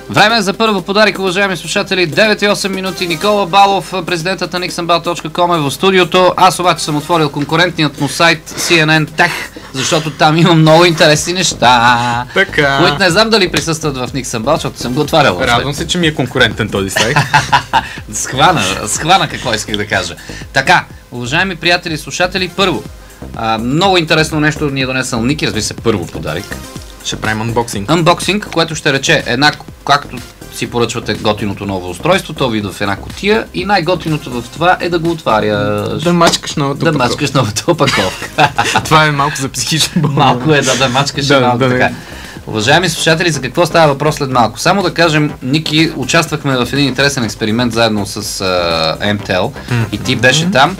Време за първо подарик, уважаеми слушатели. 9:08 минути. Никола Балов, президентът на nixonbal.com е в студиото. Аз обаче съм отворил конкурентният му сайт CNN Tech, защото там има много интересни неща. Така. Които не знам дали присъстват в Nixonbal, защото съм го отварял. Радвам се, че ми е конкурентен този сайт. Схвана какво исках да кажа. Така, уважаеми приятели и слушатели, първо, много интересно нещо ни е донесъл Ники, разбира се, първо подарик. Ще правим анбоксинг. Анбоксинг, което ще рече както си поръчвате готиното ново устройство, то ви в една кутия и най-готиното в това е да го отваряш. Да мачкаш новата опаковка. Това е малко за психично болно. Малко е да мачкаш малко така. Уважаеми слушатели, за какво става въпрос след малко? Само да кажем, Ники, участвахме в един интересен експеримент заедно с MTEL и ти беше там.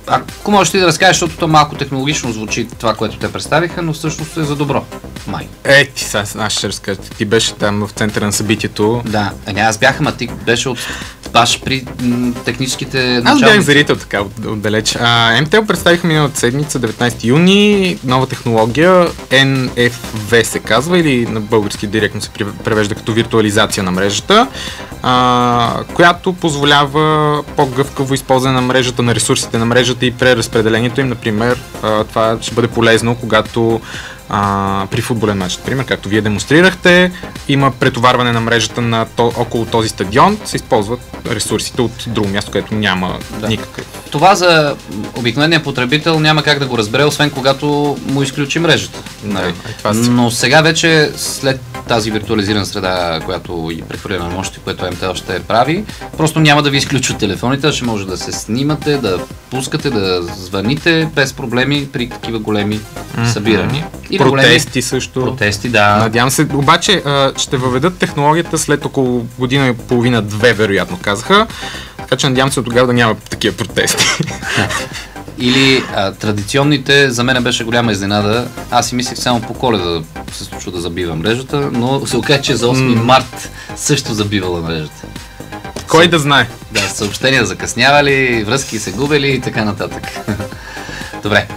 Ако можеш ти да разкажеш, защото то малко технологично звучи това, което те представиха, но всъщност е за добро. Май. Ти сега, аз ще разкажа. Ти беше там в центъра на събитието. Да, аз бях, ама ти беше баш при техническите началници. Аз бях зрител така отдалеч. MTEL представиха миналата седмица, 19 юни, нова технология, NFV се казва, или на български директно се превежда като виртуализация на мрежата, която позволява по-гъвкаво използване на мрежата, на ресурсите на мрежата и преразпределението им. Например, това ще бъде полезно, когато при футболен матч, например, както вие демонстрирахте, има претоварване на мрежата около този стадион, се използват ресурсите от друго място, където няма никакъв. Това за обикновения потребител няма как да го разбере, освен когато му изключи мрежата. Но сега вече, след тази виртуализирана среда, която и прехвърлена мощи, което MTEL ще прави, просто няма да ви изключват телефоните, ще може да се снимате, да пускате, да звъните без проблеми при такива големи събирания. Протести също. Протести, да. Надявам се, обаче ще въведат технологията след около година и половина-две, вероятно казаха. Така че надявам се от тогава да няма такива протести. Или традиционните, за мен беше голяма изненада. Аз си мислех само по Коледа се случва да забива мрежата, но се оказа, че за 8 март също забивала мрежата. Кой да знае? Да, съобщения закъснявали, връзки се губели и така нататък. Добре.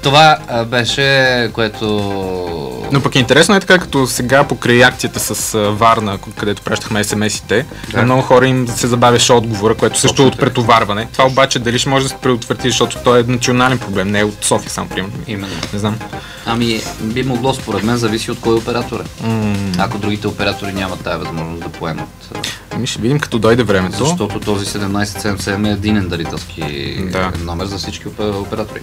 Това беше, което... Но пък е интересно така, като сега покрай акцията с Варна, където пращахме SMS-ите, на много хора им се забавяше отговора, което също е от претоварване. Това обаче дали ще може да се предотврати, защото той е национален проблем, не е от София сам, примерно. Именно. Не знам. Би могло, според мен, зависи от кой оператор е. Ако другите оператори нямат тази възможност да поемат. Ще видим като дойде времето. Защото този 1777 е единен дарителски номер за всички оператори.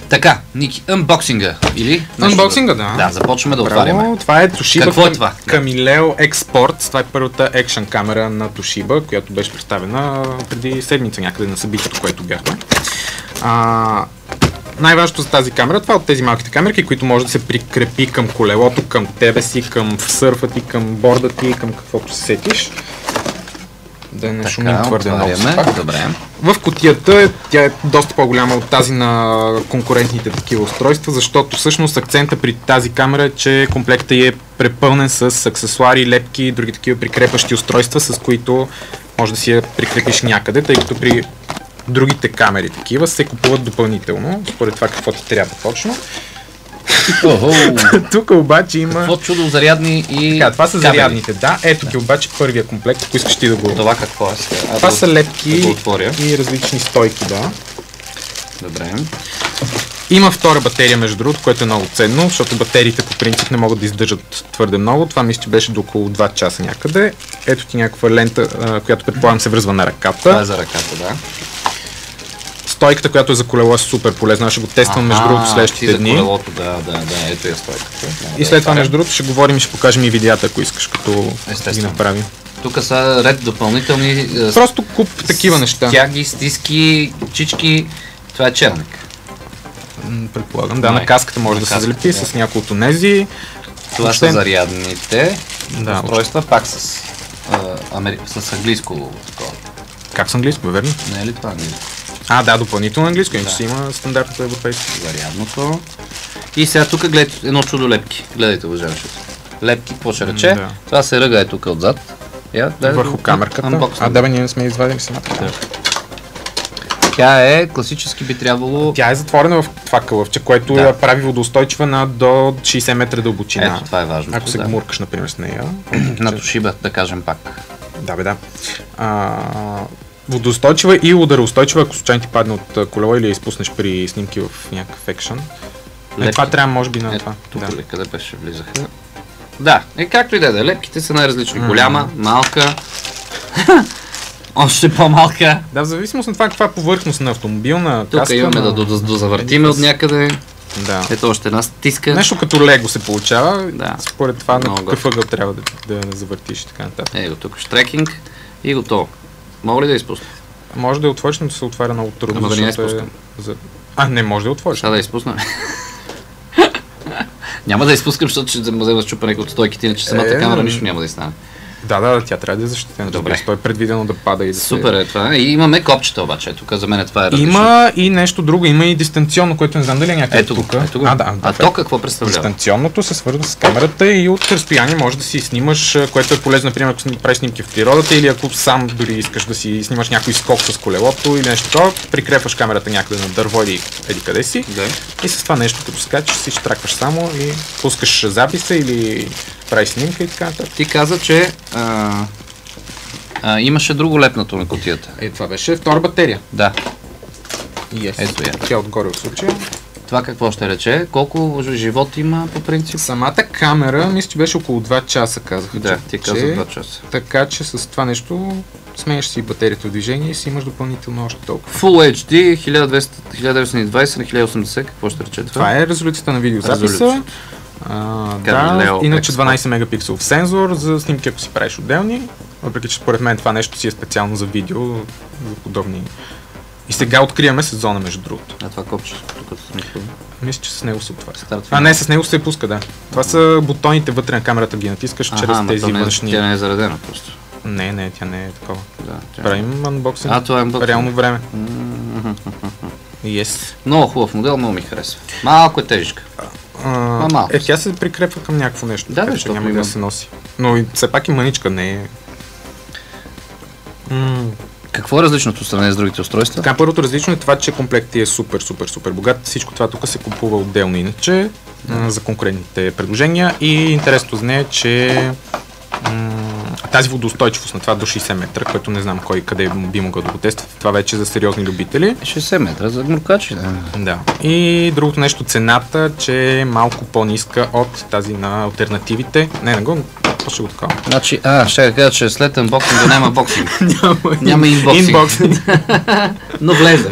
Така, Ники, анбоксинга, или? Анбоксинга, да. Да, започваме да отваряме. Това е Toshiba. Какво е това? Camileo Export. Това е първата екшън камера на Toshiba, която беше представена преди седмица някъде на събитието, което бяхме. Най-важното за тази камера, това е от тези малките камерки, които може да се прикрепи към колелото, към тебе си, към сърфа ти, към борда ти, към каквото се сетиш. Да не шумим твърде много. Добре. В кутията тя е доста по-голяма от тази на конкурентните такива устройства, защото всъщност акцента при тази камера е, че комплектът е препълнен с аксесуари, лепки и други такива прикрепващи устройства, с които може да си я прикрепиш някъде, тъй като при другите камери такива се купуват допълнително, според това какво ти трябва точно. Тук обаче има... Какво чудо зарядни и... Това са зарядните, да. Ето ти обаче първия комплект, ако искаш ти да го... Това какво е? Това са лепки и различни стойки, да. Добре. Има втора батерия, между другото, което е много ценно, защото батериите по принцип не могат да издържат твърде много. Това мисля, че беше до около 2 часа някъде. Ето ти някаква лента, която предполагам се връзва на ръката. Това е за ръката, да. Стойката, която е за колело, е супер полезна. Ще го тествам между другото следващите дни. За колелото, да, ето е стойката. И след това между другото ще говорим и ще покажем и видеята, ако искаш, като ги направим. Тук са ред допълнителни... Просто куп такива неща. Стяги, стиски, чички. Това е черник. Предполагам, да, на каската може да се залепи с няколко нези. Това са зарядните устройства, пак с английско такова. Как с английско, верно? Не е ли това английско? Да, допълнително английско, иначе си има стандартното европейско. Зарядното. И сега тук гледайте едно чудо лепки. Гледайте, уважаеми. Лепки, какво ще рече? Това се ръга е тук отзад. Върху камерката. Да, ние не сме извадили самата. Тя е класически би трябвало... Тя е затворена в това кълъвче, което я прави водоустойчива на до 60 метра дълбочина. Ето, това е важно. Ако се гмуркаш, например, с нея. На Toshiba, да кажем пак. Да. Водоустойчива и удароустойчива, ако случайно ти падне от колело или я изпуснеш при снимки в някакъв екшън. Това трябва, може би, на това. Тук ли, къде беше влизаха? Да, както и да е. Лепките са най-различни. Голяма, малка, още по-малка. Да, в зависимост на това каква повърхност на автомобилна каска. Тук имаме да завъртиме от някъде. Да. Ето още една стиска. Нещо като лего се получава. Да. Според това на какъв ъгъл трябва да завъртиш и така нататък. Ето тук штрекинг и готово. Мога ли да изпусна? Може да я отвориш, но да се отваря много трудно. Да не я изпускам. Не може да я отвориш. Сега да я изпусна. Няма да изпускам, защото ще взема счупане от стойките, иначе самата камера нищо няма да стане. Да, тя трябва да е защитена. Добре. Той е предвидено да пада и да Супер е това. И имаме копчета обаче. Тук за мен това е различно. Има и нещо друго. Има и дистанционно, което не знам дали е някъде тук. То какво представлява? Дистанционното се свързва с камерата и от разстояние може да си снимаш, което е полезно, например, ако правиш снимки в природата или ако сам дори искаш да си снимаш някой скок с колелото или нещо такова, прикрепваш камерата някъде на дърво или еди къде си. Да. И с това нещо, като скачаш, си штракваш само и пускаш записа или правиш снимка и така нататък. Ти каза, че имаше друго лепнато на кутията. Това беше втора батерия. Да. Ето я. Тя отгоре в случая. Това какво ще рече? Колко живот има по принцип? Самата камера, мисля, че беше около 2 часа, казаха. Да, ти каза 2 часа. Така че с това нещо сменяш си батерията в движение и си имаш допълнително още толкова. Full HD, 1920 на 1080, какво ще рече това? Това е резолюцията на видеозаписа. Иначе 12 мегапикселов сензор за снимки, ако си правиш отделни. Въпреки че според мен това нещо си е специално за видео, за подобни. И сега откриваме сезона, между другото. Това копче, тук мисля, че с него се отваря. Не, с него се пуска, да. Това са бутоните вътре на камерата, ги натискаш чрез тези външни. Тя не е заредена просто. Не, тя не е такова. Да, правим анбоксинг. Това е анбоксинг. Реално време. Много хубав модел, много ми харесва. Малко е тежка. Тя се прикрепва към някакво нещо. Да, няма да се носи. Но все пак и мъничка, не е. Какво е различното в сравнение с другите устройства? Така, първото различно е това, че комплектът е супер богат. Всичко това тук се купува отделно иначе за конкурентните предложения и интересното за нея е, че тази водоустойчивост на това до 60 метра, което не знам кой къде би могъл да го тества, това вече е за сериозни любители. 60 метра за гмуркачи, да. И другото нещо, цената, че е малко по-ниска от тази на алтернативите. Не го, ще го такова. Значи, ще да кажа, че след анбоксинга няма боксинг. Няма инбоксинг. Но влезе.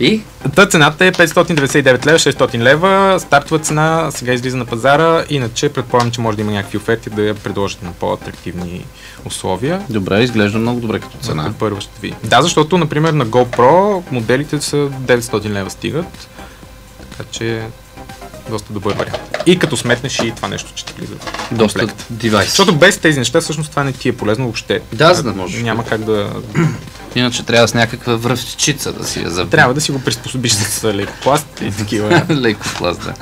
И? Цената е 599 лева, 600 лева, стартова цена, сега излиза на пазара, иначе предполагам, че може да има някакви оферти да я предложат на по-атрактивни условия. Добре, изглежда много добре като цена. Първо ще ви. Да, защото, например, на GoPro моделите са 900 лева стигат, така че доста добър вариант. И като сметнеш и това нещо, че ти влиза. Доста девайс. Защото без тези неща всъщност това не ти е полезно въобще. Да, за да може. Няма как да... Иначе трябва с някаква връвчица да си я забавиш. Трябва да си го приспособиш с лекопласт и такива. Лекопласт, да.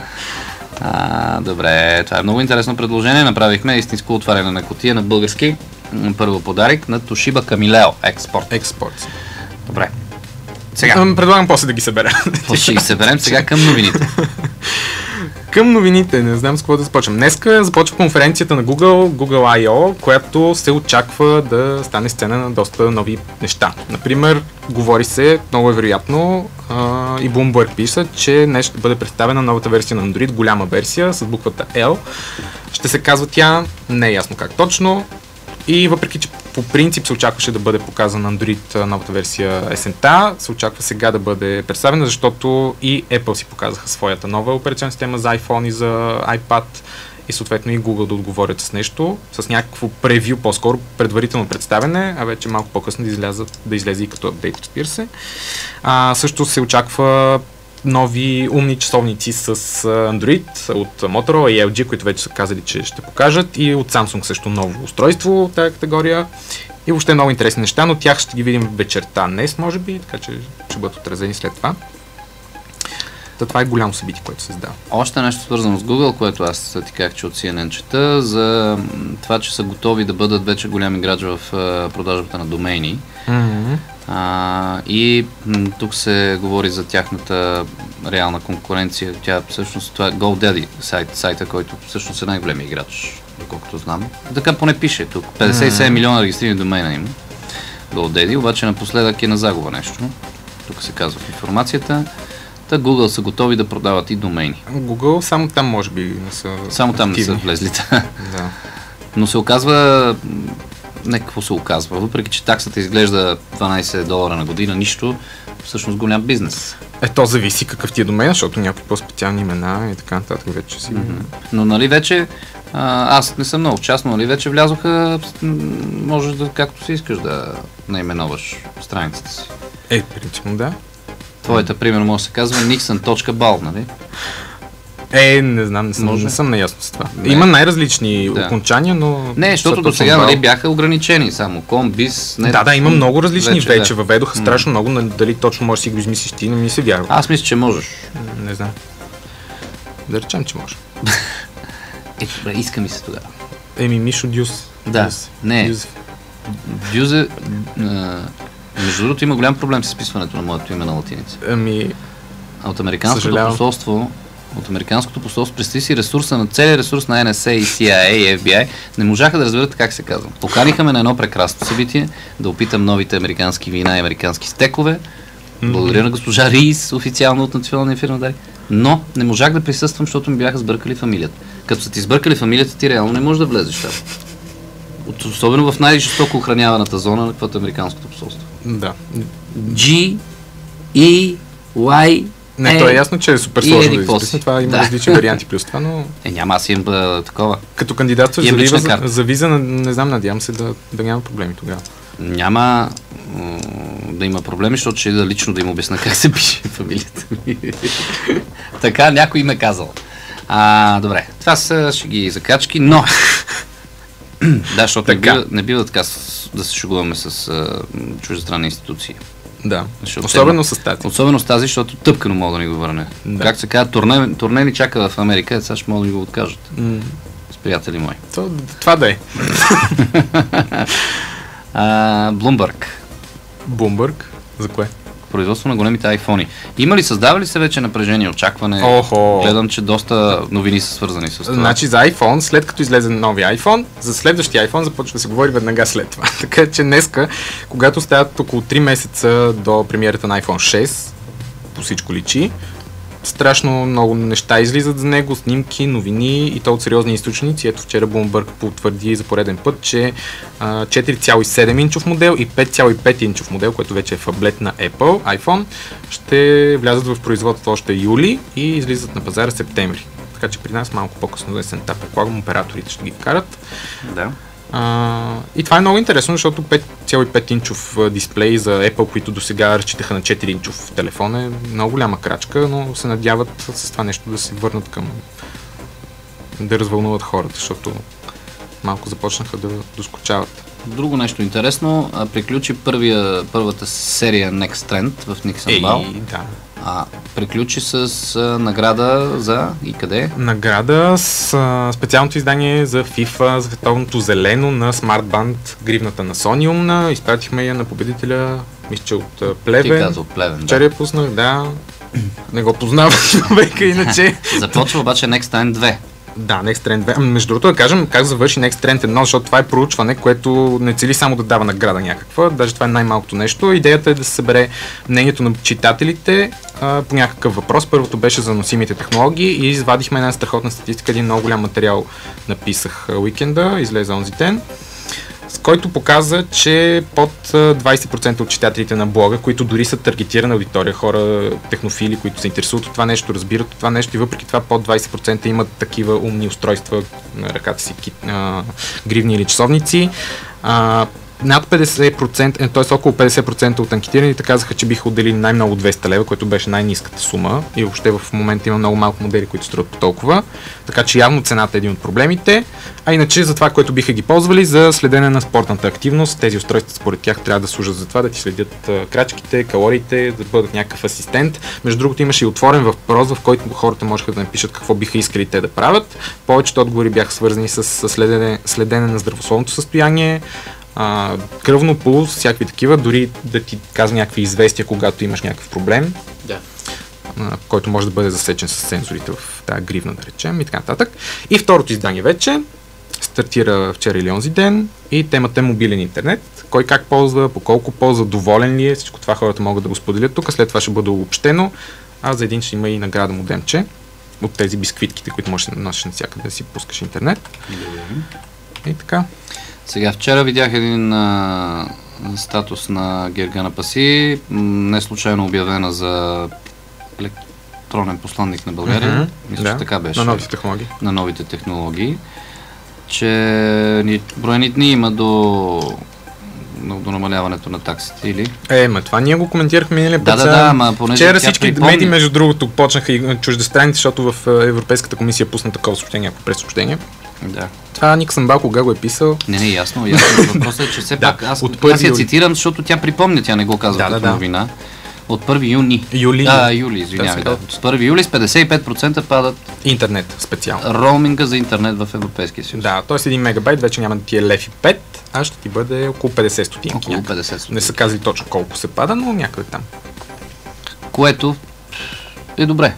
Добре, това е много интересно предложение. Направихме истинско отваряне на кутия на български. Първо подарък на Toshiba Camileo Export. Добре. Сега. Предлагам после да ги съберем. Ще ги съберем сега към новините. Към новините, не знам с какво да започвам. Днеска започва конференцията на Google I.O., която се очаква да стане сцена на доста нови неща. Например, говори се, много е вероятно, и Bloomberg пише, че днес ще бъде представена новата версия на Android, голяма версия с буквата L. Ще се казва тя, не е ясно как точно. И въпреки, че по принцип се очакваше да бъде показана Android новата версия есента, се очаква сега да бъде представена, защото и Apple си показаха своята нова операционна система за iPhone и за iPad и съответно и Google да отговорят с нещо, с някакво превю, по-скоро предварително представяне, а вече малко по-късно да излезе и като апдейт, разбира се. Също се очаква нови умни часовници с Android от Motorola и LG, които вече са казали, че ще покажат, и от Samsung също ново устройство в тази категория. И въобще много интересни неща, но тях ще ги видим вечерта днес, може би, така че ще бъдат отразени след това. Това е голямо събитие, което се създава. Още нещо свързано с Google, което аз ти казах, че от CNN чета, за това, че са готови да бъдат вече голям играч в продажбата на домейни. И тук се говори за тяхната реална конкуренция. Тя всъщност, това е GoDaddy сайта, който всъщност е най-големият играч, доколкото знам. Така поне пише тук. 57 милиона регистрирани домейна има. GoDaddy, обаче напоследък е на загуба нещо. Тук се казва в информацията. Та Google са готови да продават и домейни. Google само там може би не са Само там активни. не са влезли. Да. Но се оказва... Не, какво се оказва? Въпреки, че таксата изглежда $12 на година, нищо, всъщност голям бизнес. То зависи какъв ти е домен, защото някои по-специални имена и така нататък вече си... Но нали вече, аз не съм много частно, нали вече влязоха, можеш да, както си искаш да наименуваш страницата си. Принципно да. Твоята, примерно, може да се казва nixon.bal, нали? Не знам, не съм наясно с това. Не. Има най-различни окончания, но... Не, защото до сега нали, бяха ограничени само. Комбис, не. Да, има много различни вече. Да. Въведоха страшно много, дали точно можеш да си го измислиш ти, не ми се вярва. Аз мисля, че можеш. Не знам. Да речем, че може. Добре, иска ми се тогава. Мишо Дюс. Да, не. Дюзе... Между другото има голям проблем с изписването на моето име на латиница. От американското посолство представи си ресурса на целия ресурс на NSA и CIA и FBI, не можаха да разберат как се казва. Поканиха ме на едно прекрасно събитие, да опитам новите американски вина и американски стекове. Благодаря на госпожа Рис, официално от националния фирма Дари. Но не можах да присъствам, защото ми бяха сбъркали фамилията. Като са ти сбъркали фамилията, ти реално не можеш да влезеш там. Особено в най-жестоко охраняваната зона на каквото американското посолство. Да. G, E, Y... Не, то е ясно, че е супер сложно да изписне. Това има различни варианти плюс това, но... Няма, аз имам такова. Като кандидатстваш за виза, не знам, надявам се да няма проблеми тогава. Няма да има проблеми, защото ще да лично да им обясна как се пише фамилията ми. Така някой им е казал. Добре, това са шеги закачки, но... Да, защото не бива така да се шегуваме с чуждестранни институции. Да, особено с тази. Особено с тази, защото тъпкано мога да ни го върне. Да. Как се казва, турне ни чака в Америка, сега ще мога да ни го откажат. С приятели мои. Това да е. Bloomberg. Bloomberg? За кое? Производство на големите айфони. Има ли, създава ли се вече напрежение, очакване? Гледам, че доста новини са свързани с това. Значи за iPhone, след като излезе новия iPhone, за следващия iPhone започва да се говори веднага след това. Така че днеска, когато стават около 3 месеца до премиерата на iPhone 6, по всичко личи, страшно много неща излизат за него, снимки, новини и то от сериозни източници. Ето вчера Bloomberg потвърди за пореден път, че 4,7 инчов модел и 5,5 инчов модел, който вече е фаблет на Apple, iPhone, ще влязат в производство още юли и излизат на пазара септември. Така че при нас малко по-късно до есента, предполагам, операторите ще ги вкарат. Да. И това е много интересно, защото 5,5 инчов дисплей за Apple, които до сега разчитаха на 4 инчов телефон, е много голяма крачка, но се надяват с това нещо да се върнат към да развълнуват хората, защото малко започнаха да доскочават. Друго нещо интересно, приключи първата серия Next Trend в Nixon Bal. Да. Приключи с награда за и къде? Награда с специалното издание за FIFA, за световното зелено на Smart Band, гривната на Sony умна. Изпратихме я на победителя, мисля, че от Плевен. Ти каза от Плевен, вчера я пуснах, да. Не го познавам човека, иначе. Започва обаче Next Trend 2. Да, Next Trend 2. Между другото да кажем как завърши Next Trend 1, защото това е проучване, което не цели само да дава награда някаква, даже това е най-малкото нещо. Идеята е да се събере мнението на читателите по някакъв въпрос. Първото беше за носимите технологии и извадихме една страхотна статистика, един много голям материал написах уикенда, излезе онзи ден, с който показа, че под 20% от читателите на блога, които дори са таргетирана аудитория, хора, технофили, които се интересуват от това нещо, разбират от това нещо и въпреки това под 20% имат такива умни устройства на ръката си, гривни или часовници. над 50%, т.е. около 50% от анкетираните казаха, че биха отделили най-много 200 лева, което беше най-ниската сума и въобще в момента има много малко модели, които струват по толкова. Така че явно цената е един от проблемите. А иначе за това, което биха ги ползвали, за следене на спортната активност, тези устройства според тях трябва да служат за това, да ти следят крачките, калориите, да бъдат някакъв асистент. Между другото имаше и отворен въпрос, в който хората можеха да напишат какво биха искали те да правят. Повечето отговори бяха свързани с следене на здравословното състояние, кръвно, пулс, всякакви такива, дори да ти казва някакви известия, когато имаш някакъв проблем, който може да бъде засечен с сензорите в тази гривна, да речем, и така нататък. И второто издание вече стартира вчера или онзи ден и темата е мобилен интернет. Кой как ползва, по колко ползва, доволен ли е, всичко това хората могат да го споделят тук, след това ще бъде обобщено, а за един ще има и награда модемче от тези бисквитките, които можеш да носиш навсякъде да си пускаш интернет. И така. Сега вчера видях един статус на Гергана Паси, не случайно обявена за електронен посланник на България. Мисля, че така беше. На новите технологии. Че броени дни има до намаляването на таксите, или? Това ние го коментирахме миналия път. Понеже вчера всички медии, между другото, почнаха и чуждестранните, защото в Европейската комисия пусна такова съобщение, ако пресъобщение. Да. Това Никсън Бал кога го е писал? Не, ясно. Въпросът е, че все пак аз я цитирам, защото тя припомня, тя не го казва като новина. От 1 юни. Юли, извинявай. От 1 юли с 55% падат интернет специално. Роуминга за интернет в Европейския съюз. Да, т.е. 1 мегабайт вече няма да ти е лев и 5, а ще ти бъде около 50 стотинки. Около 50 стотинки. Не са казали точно колко се пада, но някъде там. Което е добре.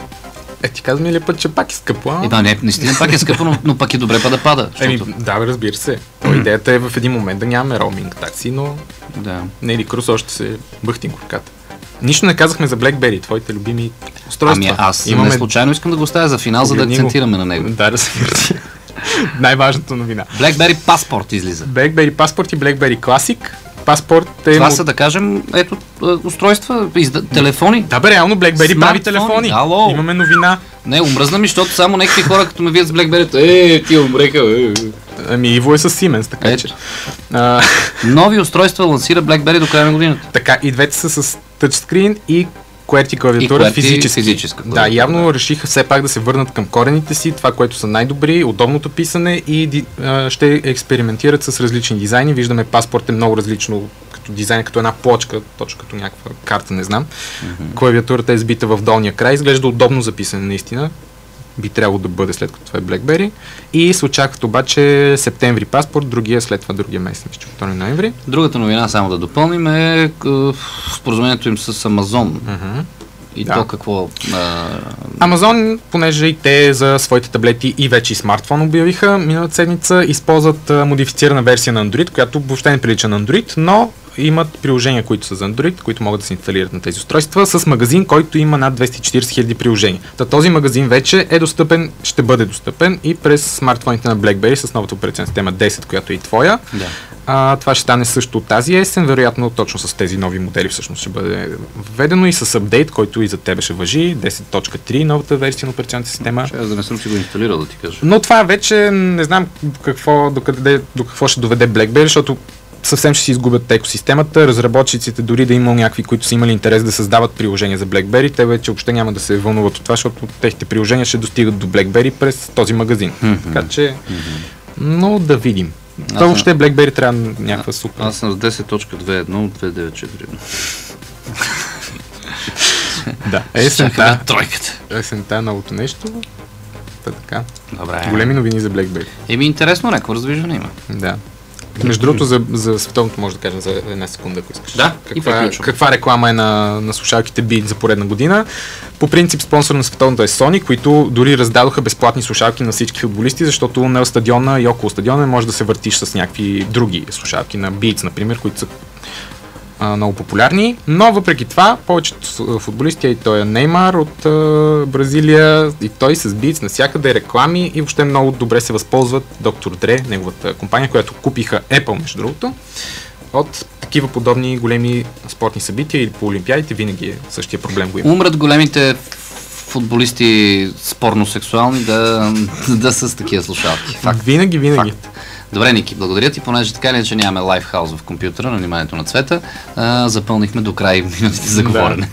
Ти казваме ли път, че пак е скъпо? Не, наистина пак е скъпо, но пак е добре да пада. Да, разбира се. Идеята е в един момент да нямаме роуминг такси, но Нели Круз още се бъхтин горката. Нищо не казахме за BlackBerry, твоите любими устройства. Аз не случайно искам да го оставя за финал, за да акцентираме на него. Да се върти. Най-важната новина. BlackBerry Passport излиза. BlackBerry Passport и BlackBerry Classic. Passport това са, да кажем, устройства, телефони. Да бе, реално BlackBerry прави телефони. Ало. Имаме новина. Не, умръзна ми, защото само някакви хора, като ме видят с BlackBerry, ти умреха. Иво е с Siemens, така че. Нови устройства лансира BlackBerry до края на годината. Така, и двете са с тъчскрин и QWERTY клавиатура физическа. Да, явно решиха все пак да се върнат към корените си, това, което са най-добри, удобното писане и ще експериментират с различни дизайни. Виждаме, Паспорт е много различно като дизайн, като една плочка, точно като някаква карта, не знам. Клавиатурата е сбита в долния край, изглежда удобно за писане наистина. Би трябвало да бъде след като това е BlackBerry. И се очакват обаче септември Паспорт, след това другия месец, 2 ноември. Другата новина, само да допълним, е споразумението им с Amazon. И то какво? Amazon, понеже и те за своите таблети и вече и смартфон обявиха миналата седмица, използват модифицирана версия на Android, която въобще не прилича на Android, но имат приложения, които са за Android, които могат да се инсталират на тези устройства, с магазин, който има над 240 000 приложения. Този магазин вече е достъпен, ще бъде достъпен и през смартфоните на BlackBerry с новата операционна система 10, която е и твоя. Това ще стане също тази есен, вероятно точно с тези нови модели всъщност ще бъде введено и с апдейт, който и за тебе ще важи, 10.3, новата версия на операционната система. Аз да не съм си го инсталирал, да ти кажа. Но това вече не знам до какво ще доведе BlackBerry, защото съвсем ще си изгубят екосистемата. Разработчиците, дори да има някакви, които са имали интерес да създават приложения за BlackBerry, те вече въобще няма да се вълнуват от това, защото техните приложения ще достигат до BlackBerry през този магазин. Така че, но да видим. Това въобще BlackBerry трябва някаква супер. Аз съм с 10.2.1 от 2.9.4. Да, есента новото нещо. Така. Добре. Големи новини за BlackBerry. Интересно, някакво раздвижване има. Да. Между другото, за световното може да кажем за една секунда, ако искаш. Да, каква реклама е на слушалките Beats за поредна година. По принцип, спонсор на световното е Sony, които дори раздадоха безплатни слушалки на всички футболисти, защото на стадиона и около стадиона може да се въртиш с някакви други слушалки на Beats, например, които са много популярни, но въпреки това повечето футболисти, и той е Неймар от Бразилия, и той с Beats навсякъде реклами и въобще много добре се възползват Dr. Dre, неговата компания, която купиха Apple, между другото, от такива подобни големи спортни събития или по олимпиадите винаги е същия проблем го има. Умрат големите футболисти спорно-сексуални да са с такива слушалки. Факт. Винаги. Факт. Добре, Ники, благодаря ти, понеже така или иначе нямаме лайфхаус в компютъра на вниманието на Цвета. Запълнихме до край минутите за говорене.